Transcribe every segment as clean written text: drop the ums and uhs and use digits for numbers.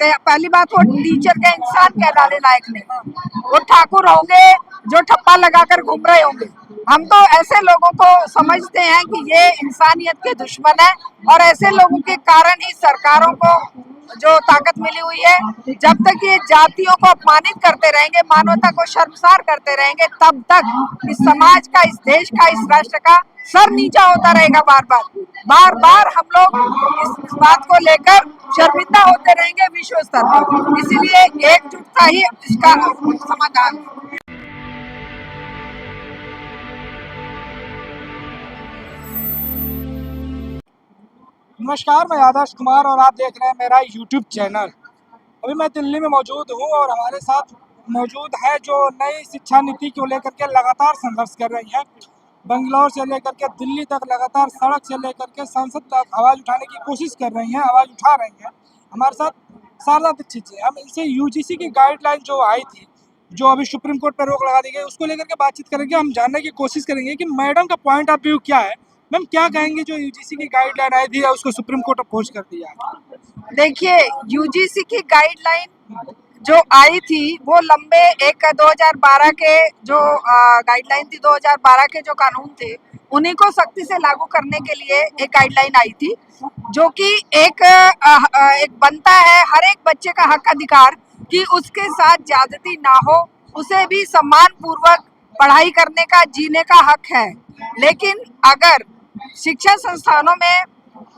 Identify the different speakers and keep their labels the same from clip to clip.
Speaker 1: पहली बात वो टीचर का इंसान कहलाने लायक नहीं, वो ठाकुर होंगे जो ठप्पा लगाकर घूम रहे होंगे। हम तो ऐसे लोगों को समझते हैं कि ये इंसानियत के दुश्मन है और ऐसे लोगों के कारण ही सरकारों को जो ताकत मिली हुई है। जब तक ये जातियों को अपमानित करते रहेंगे, मानवता को शर्मसार करते रहेंगे, तब तक इस समाज का, इस देश का, इस राष्ट्र का सर नीचा होता रहेगा। बार बार हम लोग इस बात को लेकर शर्मिंदा होते रहेंगे विश्व स्तर पर। इसीलिए एकजुटता ही इसका समाधान है।
Speaker 2: नमस्कार, मैं आदर्श कुमार और आप देख रहे हैं मेरा यूट्यूब चैनल। अभी मैं दिल्ली में मौजूद हूं और हमारे साथ मौजूद है जो नई शिक्षा नीति को लेकर के लगातार संघर्ष कर रही हैं। बंगलौर से लेकर के दिल्ली तक लगातार सड़क से लेकर के संसद तक आवाज़ उठाने की कोशिश कर रही हैं, आवाज़ उठा रही हैं। हमारे साथ शारदा दीक्षित जी, हम इनसे यूजीसी की गाइडलाइन जो आई थी, जो अभी सुप्रीम कोर्ट पर रोक लगा दी गई, उसको लेकर के बातचीत करेंगे। हम जानने की कोशिश करेंगे कि मैडम का पॉइंट ऑफ व्यू क्या है। मैम, क्या कहेंगे जो यूजीसी की गाइडलाइन आई थी उसको सुप्रीम कोर्ट अपोज कर दिया?
Speaker 1: देखिए, यूजीसी की गाइडलाइन जो आई थी वो लंबे 2012 के जो गाइडलाइन थी, 2012 के जो कानून थे उन्हीं को सख्ती से लागू करने के लिए एक गाइडलाइन आई थी, जो कि एक बनता है हर एक बच्चे का हक अधिकार कि उसके साथ ज्यादती ना हो, उसे भी सम्मान पूर्वक पढ़ाई करने का, जीने का हक है। लेकिन अगर शिक्षा संस्थानों में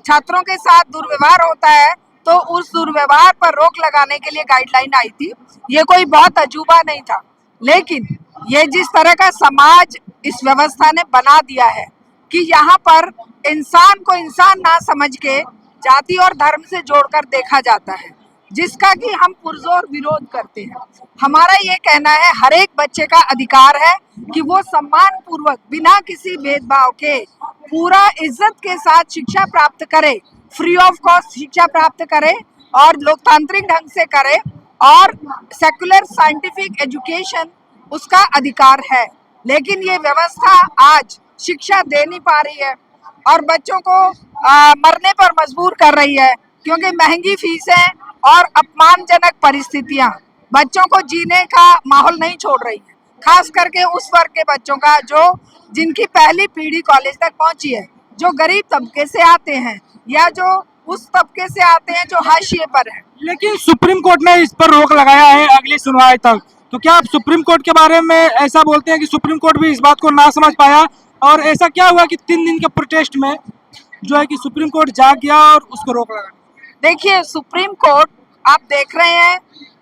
Speaker 1: छात्रों के साथ दुर्व्यवहार होता है तो उस दुर्व्यवहार पर रोक लगाने के लिए गाइडलाइन आई थी। ये कोई बहुत अजूबा नहीं था, लेकिन ये जिस तरह का समाज इस व्यवस्था ने बना दिया है कि यहाँ पर इंसान को इंसान ना समझ के जाति और धर्म से जोड़कर देखा जाता है, जिसका कि हम पुरजोर विरोध करते हैं। हमारा ये कहना है हर एक बच्चे का अधिकार है कि वो सम्मान पूर्वक बिना किसी भेदभाव के पूरा इज्जत के साथ शिक्षा प्राप्त करे, फ्री ऑफ कॉस्ट शिक्षा प्राप्त करे और लोकतांत्रिक ढंग से करे, और सेकुलर साइंटिफिक एजुकेशन उसका अधिकार है। लेकिन ये व्यवस्था आज शिक्षा दे नहीं पा रही है और बच्चों को मरने पर मजबूर कर रही है, क्योंकि महंगी फीसें और अपमानजनक परिस्थितियां बच्चों को जीने का माहौल नहीं छोड़ रही है। खास करके उस वर्ग के बच्चों का जो जिनकी पहली पीढ़ी कॉलेज तक पहुंची है, जो गरीब तबके से आते हैं या जो उस तबके से आते हैं जो हाशिए पर है।
Speaker 2: लेकिन सुप्रीम कोर्ट ने इस पर रोक लगाया है अगली सुनवाई तक। तो क्या आप सुप्रीम कोर्ट के बारे में ऐसा बोलते हैं कि सुप्रीम कोर्ट भी इस बात को ना समझ पाया, और ऐसा क्या हुआ कि 3 दिन के प्रोटेस्ट में जो है कि सुप्रीम कोर्ट जाग गया और उसको रोक लगा?
Speaker 1: देखिए, सुप्रीम कोर्ट आप देख रहे हैं,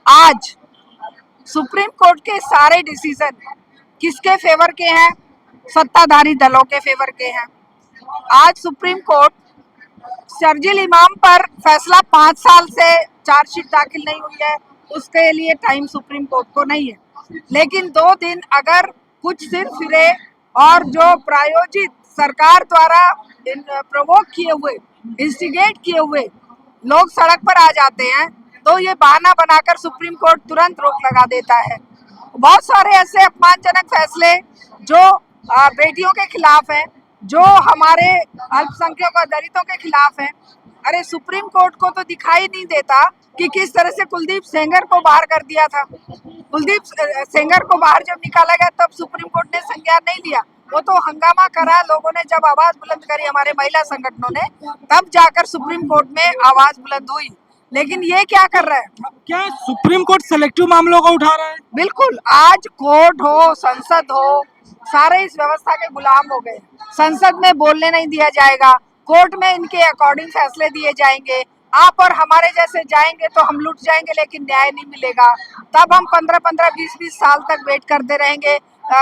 Speaker 1: आज सुप्रीम कोर्ट के सारे डिसीजन किसके फेवर के हैं? सत्ताधारी दलों के फेवर के हैं। आज सुप्रीम कोर्ट शर्जील इमाम पर फैसला 5 साल से चार्जशीट दाखिल नहीं हुई है, उसके लिए टाइम सुप्रीम कोर्ट को नहीं है। लेकिन 2 दिन अगर कुछ सिर फिरे और जो प्रायोजित सरकार द्वारा प्रवोक किए हुए, इंस्टिगेट किए हुए लोग सड़क पर आ जाते हैं, तो ये बहाना बनाकर सुप्रीम कोर्ट तुरंत रोक लगा देता है। बहुत सारे ऐसे अपमानजनक फैसले जो बेटियों के खिलाफ हैं, जो हमारे अल्पसंख्यकों और दलितों के खिलाफ हैं। अरे, सुप्रीम कोर्ट को तो दिखाई नहीं देता कि किस तरह से कुलदीप सेंगर को बाहर कर दिया था। कुलदीप सेंगर को बाहर जब निकाला गया तब सुप्रीम कोर्ट ने संज्ञान नहीं लिया, वो तो हंगामा करा। लोगों ने जब आवाज बुलंद करी, हमारे महिला संगठनों ने, तब जाकर सुप्रीम कोर्ट में आवाज बुलंद हुई। लेकिन ये क्या कर रहा है?
Speaker 2: क्या सुप्रीम कोर्ट सेलेक्टिव मामलों को उठा रहा है?
Speaker 1: बिल्कुल, आज कोर्ट हो, संसद हो, सारे इस व्यवस्था के गुलाम हो गए। संसद में बोलने नहीं दिया जाएगा, कोर्ट में इनके अकॉर्डिंग फैसले दिए जाएंगे। आप और हमारे जैसे जाएंगे तो हम लुट जाएंगे, लेकिन न्याय नहीं मिलेगा। तब हम 15-15, 20-20 साल तक वेट करते रहेंगे,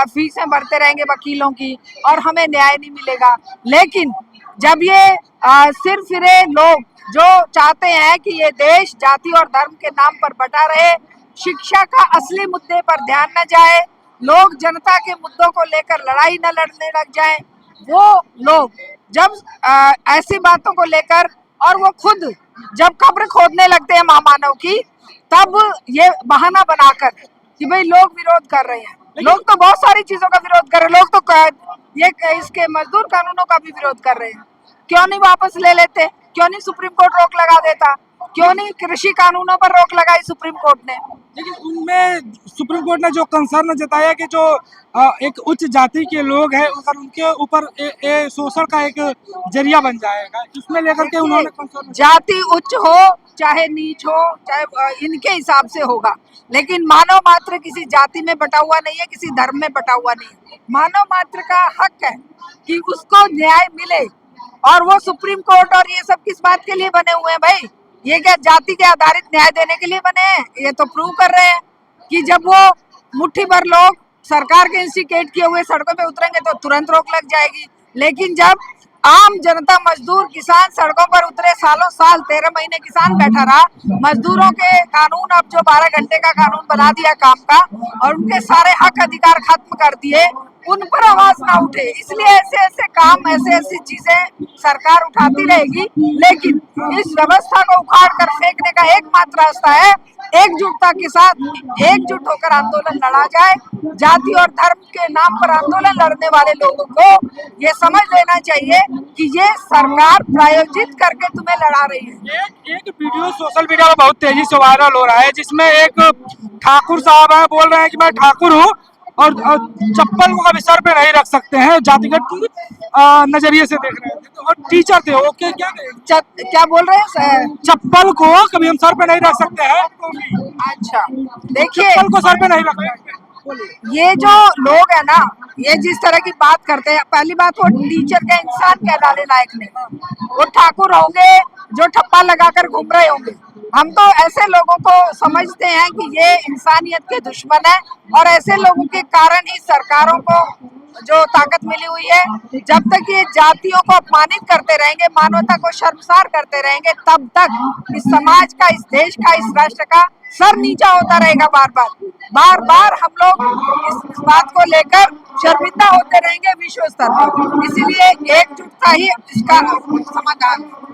Speaker 1: फीसें भरते रहेंगे वकीलों की, और हमें न्याय नहीं मिलेगा। लेकिन जब ये सिर फिरे लोग जो चाहते हैं कि ये देश जाति और धर्म के नाम पर बटा रहे, शिक्षा का असली मुद्दे पर ध्यान न जाए, लोग जनता के मुद्दों को लेकर लड़ाई न लड़ने लग जाएं, वो लोग जब ऐसी बातों को लेकर, और वो खुद जब कब्र खोदने लगते हैं महामानव की, तब ये बहाना बनाकर कि भाई लोग विरोध कर रहे हैं। लोग तो बहुत सारी चीजों का विरोध कर रहे हैं। लोग तो ये इसके मजदूर कानूनों का भी विरोध कर रहे हैं। क्यों नहीं वापस ले लेते? क्यों नहीं सुप्रीम कोर्ट रोक लगा देता? क्यों नहीं कृषि कानूनों पर रोक लगाई सुप्रीम कोर्ट ने?
Speaker 2: लेकिन उनमें सुप्रीम कोर्ट ने जो कंसर्न जताया कि जो एक उच्च जाति के लोग हैं अगर उनके ऊपर शोषण का एक जरिया बन जाएगा, इसमें लेकर के उन्होंने कंसर्न।
Speaker 1: जाति उच्च हो चाहे नीच हो, चाहे इनके हिसाब से होगा, लेकिन मानव मात्र किसी जाति में बटा हुआ नहीं है, किसी धर्म में बटा हुआ नहीं है। मानव मात्र का हक है कि उसको न्याय मिले, और वो सुप्रीम कोर्ट और ये सब किस बात के लिए बने हुए हैं भाई? ये क्या जाति के आधारित न्याय देने के लिए बने हैं? ये तो प्रूव कर रहे हैं कि जब वो मुट्ठी भर लोग सरकार के इंस्टिकेट किए हुए सड़कों पे उतरेंगे तो तुरंत रोक लग जाएगी, लेकिन जब आम जनता मजदूर किसान सड़कों पर उतरे, सालों साल 13 महीने किसान बैठा रहा, मजदूरों के कानून अब जो 12 घंटे का कानून बना दिया काम का और उनके सारे हक अधिकार खत्म कर दिए, उन पर आवाज ना उठे। इसलिए ऐसे ऐसे काम, ऐसे ऐसी चीजें सरकार उठाती रहेगी, लेकिन इस व्यवस्था को उखाड़ कर फेंकने का एकमात्र रास्ता है एकजुटता के साथ एकजुट होकर आंदोलन लड़ा जाए। जाति और धर्म के नाम पर आंदोलन लड़ने वाले लोगों को ये समझ लेना चाहिए कि ये सरकार प्रायोजित करके तुम्हें लड़ा रही है।
Speaker 2: एक वीडियो सोशल मीडिया में बहुत तेजी से वायरल हो रहा है जिसमें एक ठाकुर साहब है, बोल रहे हैं कि मैं ठाकुर हूँ और चप्पल को कभी सर पे नहीं रख सकते हैं, जातिगत नजरिए से देख रहे थे। और टीचर थे वो
Speaker 1: क्या बोल रहे हैं?
Speaker 2: चप्पल को कभी हम सर पे नहीं रख सकते हैं।
Speaker 1: अच्छा देखिए,
Speaker 2: चप्पल को सर पे नहीं रखना।
Speaker 1: ये जो लोग है ना, ये जिस तरह की बात करते हैं, पहली बात वो टीचर का इंसान कहलाने लायक नहीं, वो ठाकुर होंगे जो ठप्पा लगाकर घूम रहे होंगे। हम तो ऐसे लोगों को समझते हैं कि ये इंसानियत के दुश्मन है, और ऐसे लोगों के कारण ही सरकारों को जो ताकत मिली हुई है। जब तक ये जातियों को अपमानित करते रहेंगे, मानवता को शर्मसार करते रहेंगे, तब तक इस समाज का, इस देश का, इस राष्ट्र का सर नीचा होता रहेगा। बार बार हम लोग इस बात को लेकर शर्मिंदा होते रहेंगे विश्व स्तर पर। इसीलिए एकजुटता ही इसका समाधान है।